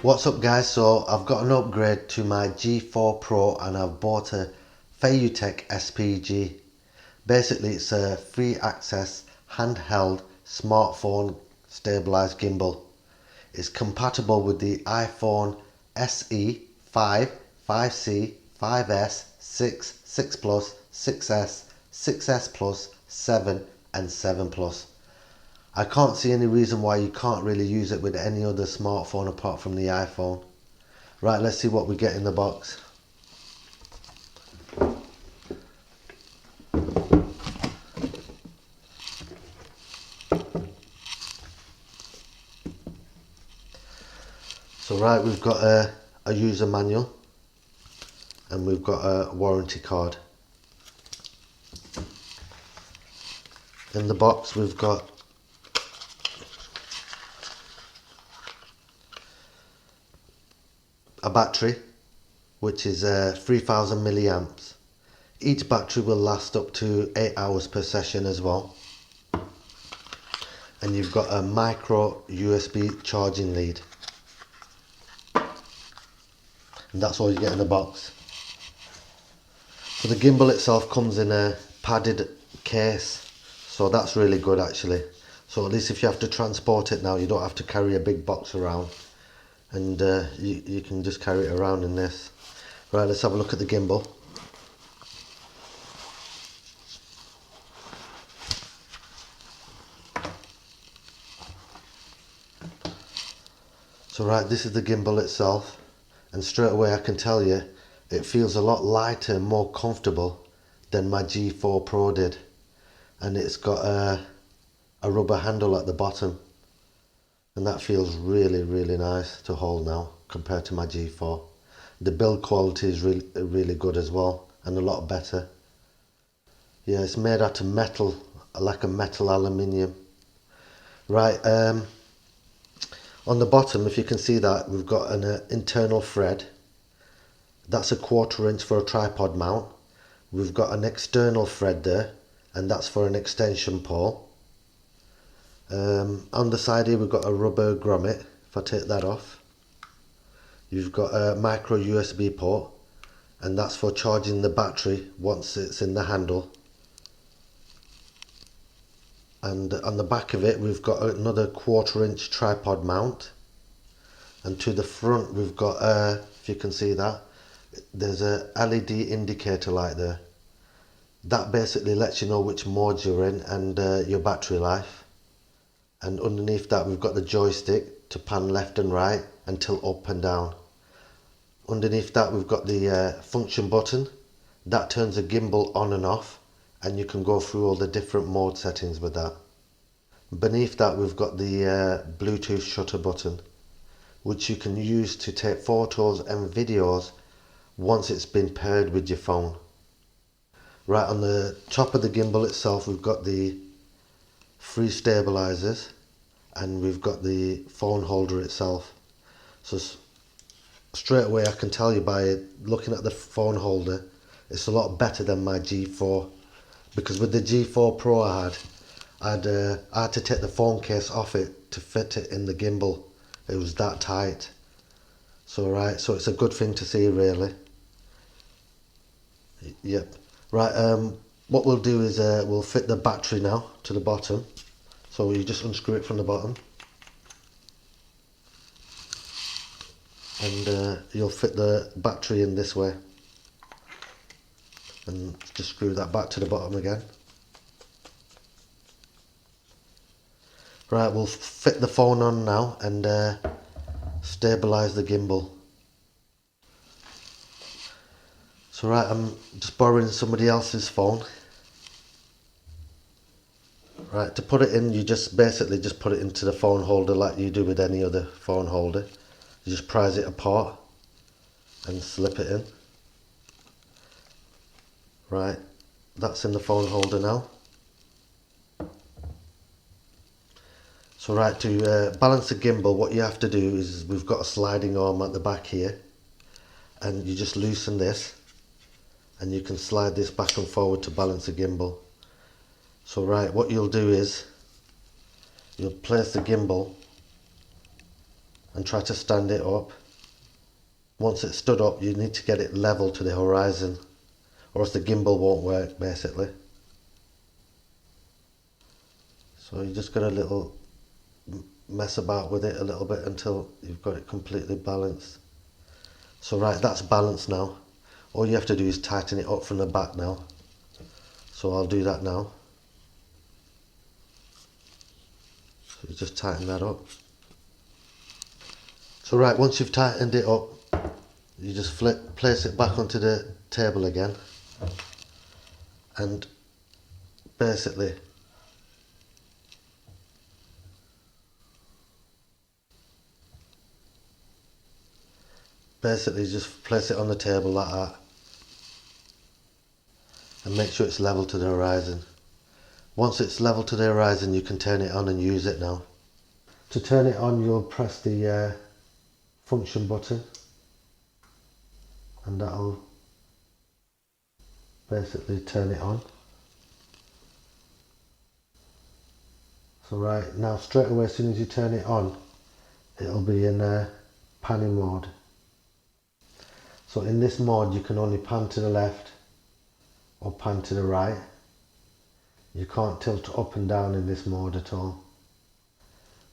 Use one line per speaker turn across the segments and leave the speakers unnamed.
What's up guys, so I've got an upgrade to my G4 Pro and I've bought a Feiyu SPG. Basically it's a free access handheld smartphone stabilized gimbal. It's compatible with the iPhone SE 5, 5C, 5S, 6, 6 Plus, 6S, 6S Plus, 7 and 7 Plus. I can't see any reason why you can't really use it with any other smartphone apart from the iPhone. Right, let's see what we get in the box. So right, we've got a user manual and we've got a warranty card. In the box we've got a battery which is 3000 milliamps. Each battery will last up to 8 hours per session as well. And you've got a micro USB charging lead. And that's all you get in the box. So the gimbal itself comes in a padded case, so that's really good actually. So at least if you have to transport it now, you don't have to carry a big box around, and you can just carry it around in this. Right, let's have a look at the gimbal. So right, this is the gimbal itself, and straight away I can tell you it feels a lot lighter and more comfortable than my G4 Pro did. And it's got a rubber handle at the bottom, and that feels really nice to hold now compared to my G4. The build quality is really good as well, and a lot better. Yeah, it's made out of metal, like a metal aluminium. Right, on the bottom, if you can see that, we've got an internal thread. That's a 1/4 inch for a tripod mount. We've got an external thread there, and that's for an extension pole. On the side here we've got a rubber grommet. If I take that off, you've got a micro USB port, and that's for charging the battery once it's in the handle. And on the back of it we've got another 1/4 inch tripod mount, and to the front we've got if you can see that, there's a LED indicator light there. That basically lets you know which mode you're in and your battery life. And underneath that we've got the joystick to pan left and right and tilt up and down. Underneath that we've got the function button. That turns the gimbal on and off, and you can go through all the different mode settings with that. Beneath that we've got the Bluetooth shutter button, which you can use to take photos and videos once it's been paired with your phone. Right, on the top of the gimbal itself we've got the 3 stabilizers, and we've got the phone holder itself. So straight away I can tell you by looking at the phone holder, it's a lot better than my G4, because with the G4 Pro I had to take the phone case off it to fit it in the gimbal. It was that tight. So right, so it's a good thing to see really. Yep. Right, what we'll do is we'll fit the battery now to the bottom. So you just unscrew it from the bottom, and you'll fit the battery in this way, and just screw that back to the bottom again. Right, we'll fit the phone on now and stabilise the gimbal. So right, I'm just borrowing somebody else's phone. Right, to put it in, you just basically just put it into the phone holder like you do with any other phone holder. You just prise it apart and slip it in. Right, that's in the phone holder now. So right, to balance the gimbal, what you have to do is, we've got a sliding arm at the back here, and you just loosen this, and you can slide this back and forward to balance the gimbal. So right, what you'll do is you'll place the gimbal and try to stand it up. Once it's stood up, you need to get it level to the horizon, or else the gimbal won't work basically. So you just got a little mess about with it a little bit until you've got it completely balanced. So right, that's balanced now. All you have to do is tighten it up from the back now. So I'll do that now. So you just tighten that up. So right, once you've tightened it up, you just place it back onto the table again, and basically just place it on the table like that, and make sure it's level to the horizon. Once it's level to the horizon, you can turn it on and use it now. To turn it on, you'll press the function button, and that'll basically turn it on. So right now, straight away, as soon as you turn it on, it'll be in panning mode. So in this mode, you can only pan to the left or pan to the right. You can't tilt up and down in this mode at all,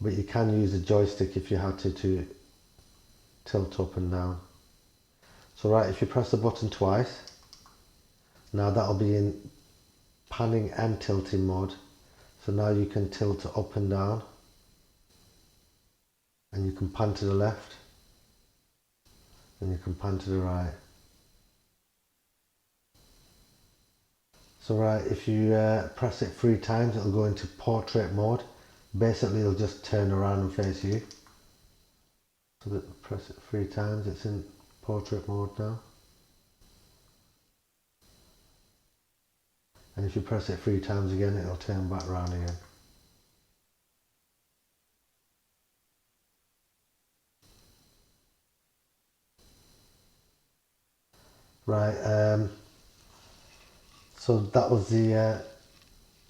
but you can use a joystick if you had to tilt up and down. So right, if you press the button twice, now that'll be in panning and tilting mode. So now you can tilt up and down, and you can pan to the left, and you can pan to the right. So right, if you press it 3 times, it'll go into portrait mode. Basically, it'll just turn around and face you. So that, press it 3 times, it's in portrait mode now. And if you press it 3 times again, it'll turn back around again. Right, so that was the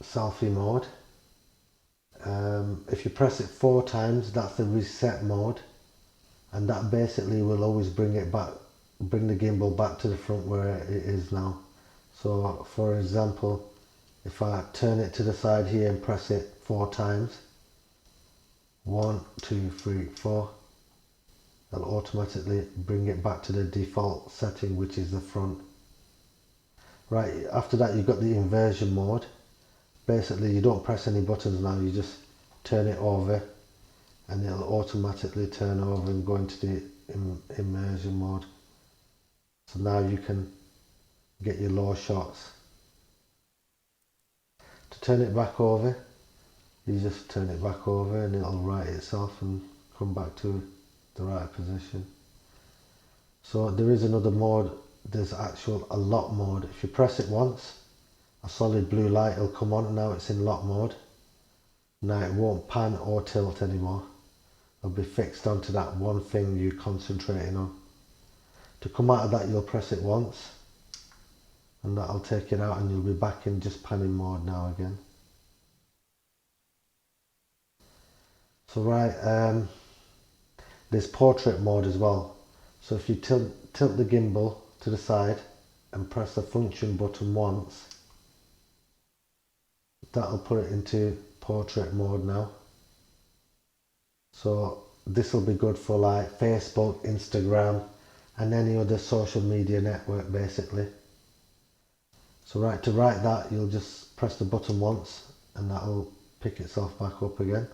selfie mode. If you press it 4 times, that's the reset mode, and that basically will always bring it back, bring the gimbal back to the front where it is now. So for example, if I turn it to the side here and press it 4 times, 1, 2, 3, 4, that'll automatically bring it back to the default setting, which is the front. Right, after that you've got the inversion mode. Basically you don't press any buttons now, you just turn it over and it'll automatically turn over and go into the immersion mode. So now you can get your low shots. To turn it back over, you just turn it back over and it'll right itself and come back to the right position. So there is another mode, there's actual a lock mode. If you press it once, a solid blue light will come on. Now it's in lock mode. Now it won't pan or tilt anymore. It'll be fixed onto that one thing you're concentrating on. To come out of that, you'll press it once and that'll take it out, and you'll be back in just panning mode now again. So right, there's portrait mode as well. So if you tilt the gimbal to the side and press the function button once, that'll put it into portrait mode now. So this will be good for like Facebook, Instagram and any other social media network basically. So right, to write that, you'll just press the button once and that'll pick itself back up again.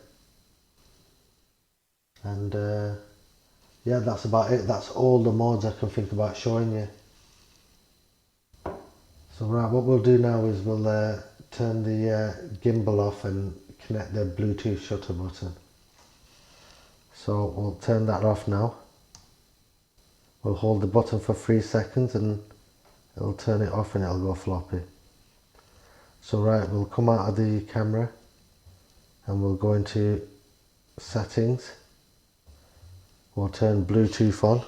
And yeah, that's about it. That's all the modes I can think about showing you. So right, what we'll do now is we'll turn the gimbal off and connect the Bluetooth shutter button. So we'll turn that off now. We'll hold the button for 3 seconds and it'll turn it off and it'll go floppy. So right, we'll come out of the camera and we'll go into settings. We'll turn Bluetooth on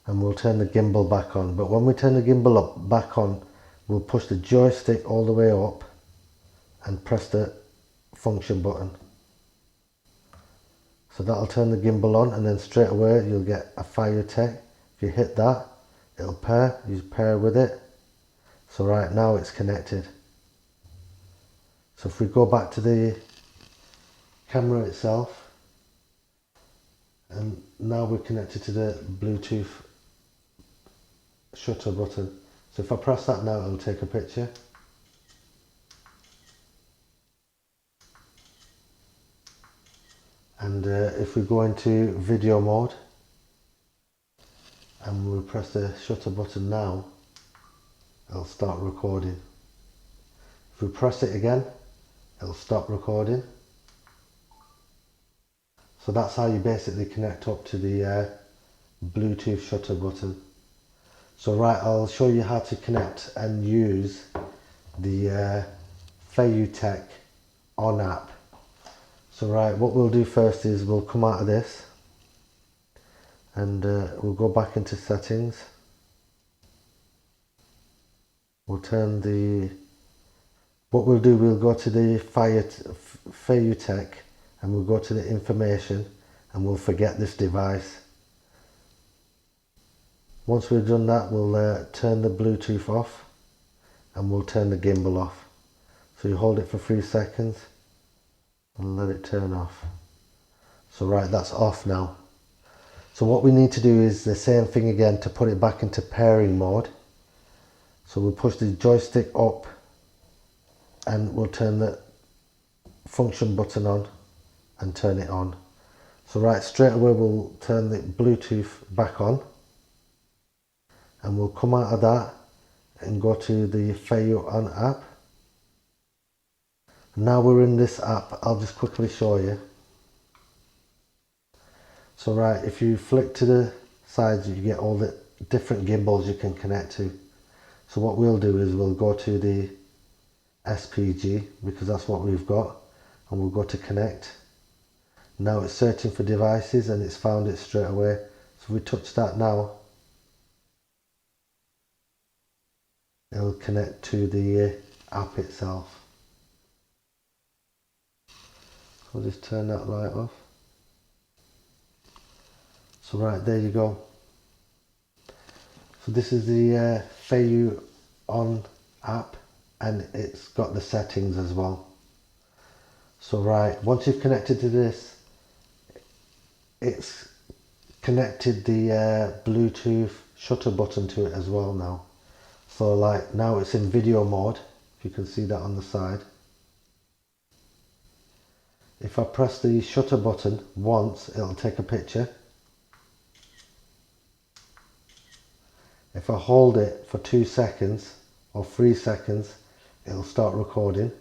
and we'll turn the gimbal back on. But when we turn the gimbal back on, we'll push the joystick all the way up and press the function button. So that'll turn the gimbal on, and then straight away you'll get a Feiyu tech. If you hit that, it'll pair, you pair with it. So right now it's connected. So if we go back to the camera itself, and now we're connected to the Bluetooth shutter button. So if I press that now, it'll take a picture. And if we go into video mode and we press the shutter button now, it'll start recording. If we press it again, it'll stop recording. So that's how you basically connect up to the Bluetooth shutter button. So right, I'll show you how to connect and use the Feiyu Tech on app. So right, what we'll do first is we'll come out of this and we'll go back into settings. We'll turn the, what we'll do, we'll go to the Feiyu Tech and we'll go to the information and we'll forget this device. Once we've done that, we'll turn the Bluetooth off and we'll turn the gimbal off. So you hold it for 3 seconds and let it turn off. So right, that's off now. So what we need to do is the same thing again to put it back into pairing mode. So we'll push the joystick up and we'll turn the function button on and turn it on. So right, straight away we'll turn the Bluetooth back on and we'll come out of that and go to the Feiyu on app. Now we're in this app, I'll just quickly show you. So right, if you flick to the sides, you get all the different gimbals you can connect to. So what we'll do is we'll go to the SPG because that's what we've got, and we'll go to connect. Now it's searching for devices and it's found it straight away. So if we touch that now, it'll connect to the app itself. I'll just turn that light off. So right, there you go. So this is the Feiyu on app and it's got the settings as well. So right, once you've connected to this, it's connected the Bluetooth shutter button to it as well now. So like now it's in video mode, if you can see that on the side. If I press the shutter button once, it'll take a picture. If I hold it for 2 seconds or 3 seconds, it'll start recording.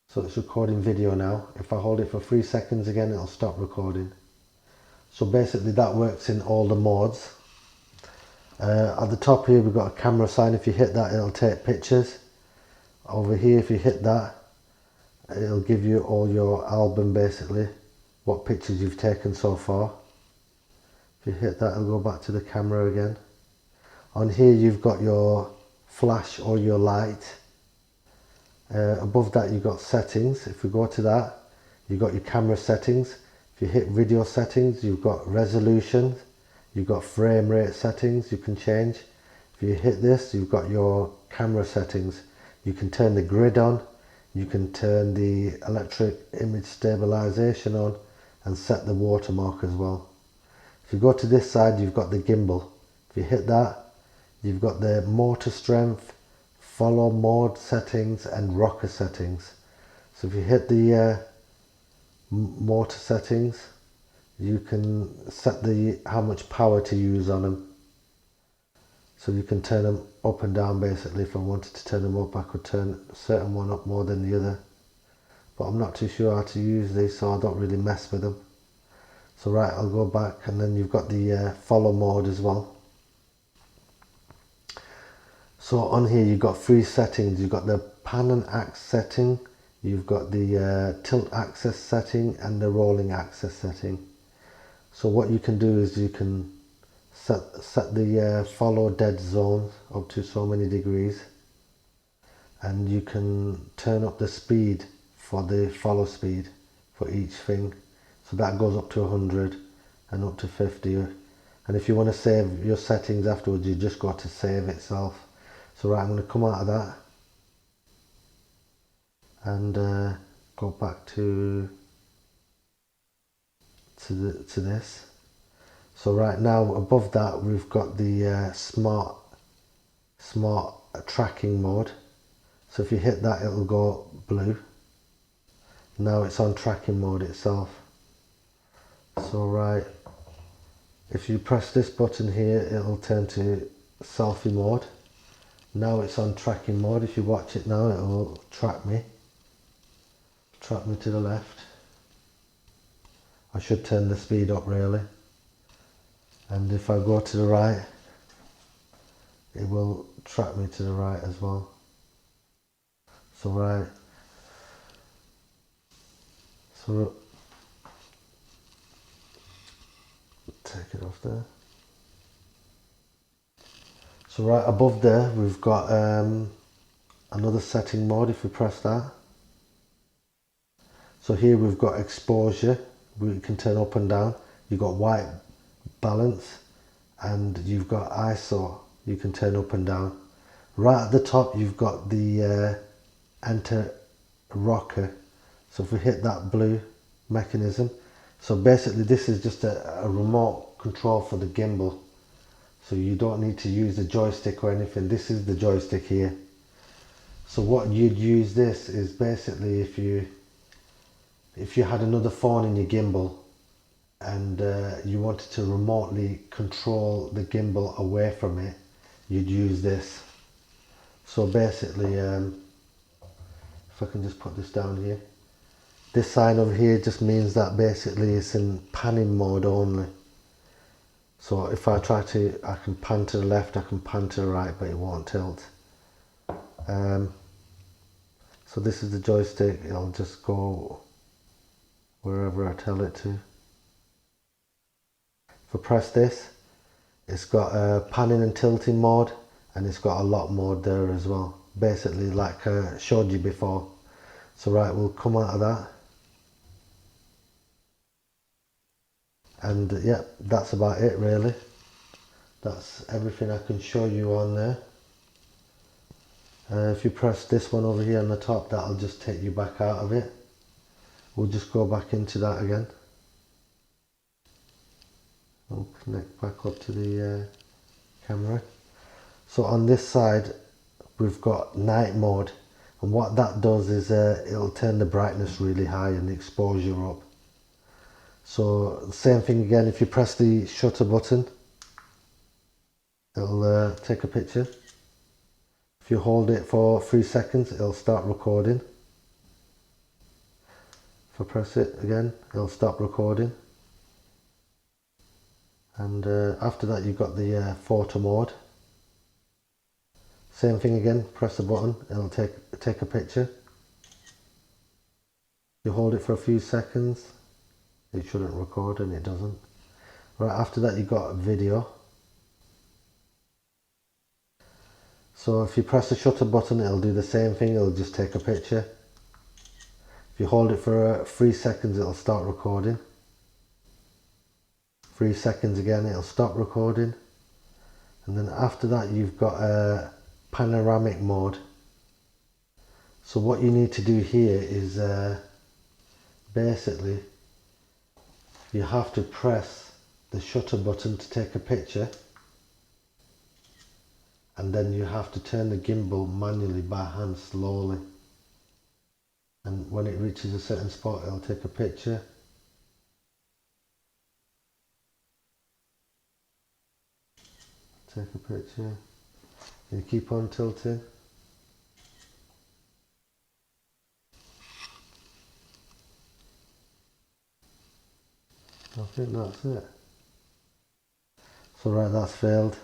So it's recording video now. If I hold it for 3 seconds again, it'll stop recording. So basically that works in all the modes. At the top here we've got a camera sign. If you hit that, it'll take pictures. Over here, if you hit that, it'll give you all your album, basically what pictures you've taken so far. If you hit that, it'll go back to the camera again. On here you've got your flash or your light. Above that you've got settings. If we go to that, you've got your camera settings. If you hit video settings, you've got resolution, you've got frame rate settings you can change. If you hit this, you've got your camera settings. You can turn the grid on, you can turn the electric image stabilization on and set the watermark as well. If you go to this side, you've got the gimbal. If you hit that, you've got the motor strength, follow mode settings and rocker settings. So if you hit the motor settings, you can set how much power to use on them. So you can turn them up and down. Basically, if I wanted to turn them up, I could turn a certain one up more than the other. But I'm not too sure how to use these, so I don't really mess with them. So right, I'll go back, and then you've got the follow mode as well. So on here you've got 3 settings. You've got the pan and axe setting, you've got the tilt axis setting and the rolling axis setting. So what you can do is you can set the follow dead zone up to so many degrees, and you can turn up the speed for the follow speed for each thing. So that goes up to 100 and up to 50. And if you want to save your settings afterwards, you just go to save itself. So right, I'm going to come out of that and go back to this. So right now above that we've got the smart tracking mode. So if you hit that, it'll go blue. Now it's on tracking mode itself. So right, if you press this button here, it'll turn to selfie mode. Now it's on tracking mode. If you watch it now, it'll track me to the left. I should turn the speed up really. And if I go to the right, it will track me to the right as well. So right, so take it off there. So right above there we've got another setting mode. If we press that, so here we've got exposure, we can turn up and down. You've got white balance and you've got ISO, you can turn up and down. Right at the top you've got the enter rocker. So if we hit that blue mechanism, so basically this is just a remote control for the gimbal. So you don't need to use the joystick or anything. This is the joystick here. So what you'd use this is basically if you had another phone in your gimbal and you wanted to remotely control the gimbal away from it, you'd use this. So basically, if I can just put this down here, this sign over here just means that basically it's in panning mode only. So if I try to, I can pan to the left, I can pan to the right, but it won't tilt. So this is the joystick, it'll just go wherever I tell it to. If I press this, it's got a panning and tilting mode, and it's got a lock mode there as well. Basically like I showed you before. So right, we'll come out of that. And yeah, that's about it really. That's everything I can show you on there. If you press this one over here on the top, that'll just take you back out of it. We'll just go back into that again. We'll connect back up to the camera. So on this side we've got night mode, and what that does is it'll turn the brightness really high and the exposure up. So same thing again, if you press the shutter button, it'll take a picture. If you hold it for 3 seconds, it'll start recording. If I press it again, it'll stop recording. And after that you've got the photo mode. Same thing again, press the button, it'll take a picture. You hold it for a few seconds, it shouldn't record and it doesn't. Right, after that you've got video. So if you press the shutter button, it'll do the same thing, it'll just take a picture. If you hold it for 3 seconds, it'll start recording. 3 seconds again, it'll stop recording. And then after that you've got a panoramic mode. So what you need to do here is basically you have to press the shutter button to take a picture, and then you have to turn the gimbal manually by hand slowly, and when it reaches a certain spot it'll take a picture. Take a picture, you keep on tilting. I think that's it. So right, that's failed.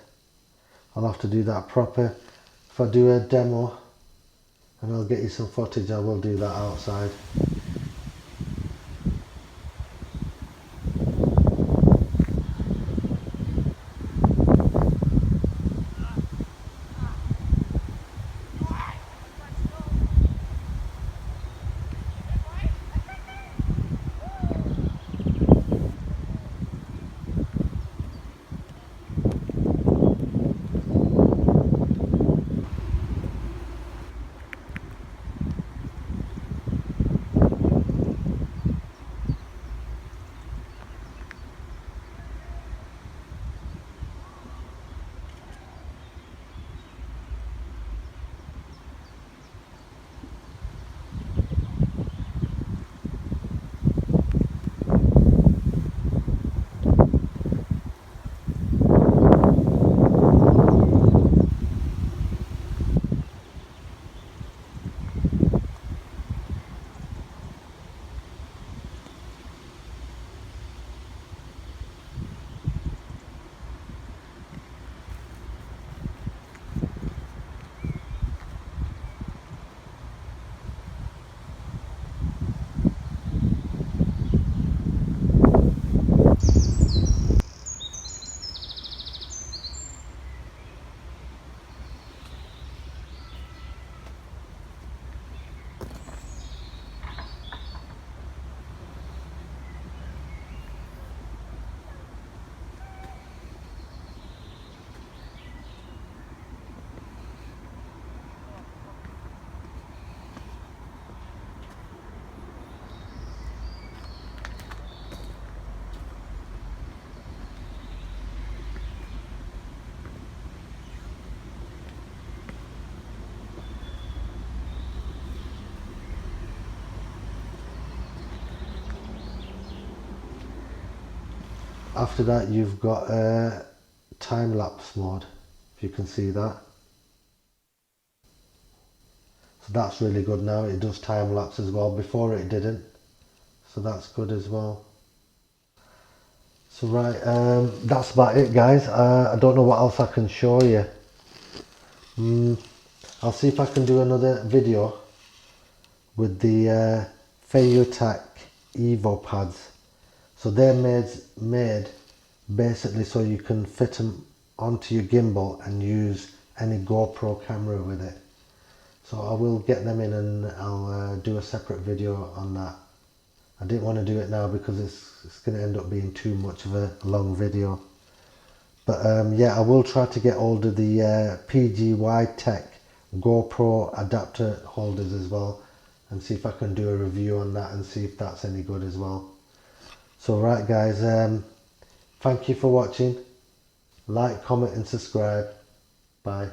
I'll have to do that proper. If I do a demo and I'll get you some footage, I will do that outside. after that you've got a time-lapse mode, if you can see that. So that's really good now, it does time-lapse as well, before it didn't, so that's good as well. So right, that's about it guys. I don't know what else I can show you. I'll see if I can do another video with the Feiyu Evo pads. So they're made basically so you can fit them onto your gimbal and use any GoPro camera with it. So I will get them in and I'll do a separate video on that. I didn't want to do it now because it's going to end up being too much of a long video. But yeah, I will try to get hold of the PGY Tech GoPro adapter holders as well and see if I can do a review on that and see if that's any good as well. So right guys, thank you for watching. Like, comment and subscribe. Bye.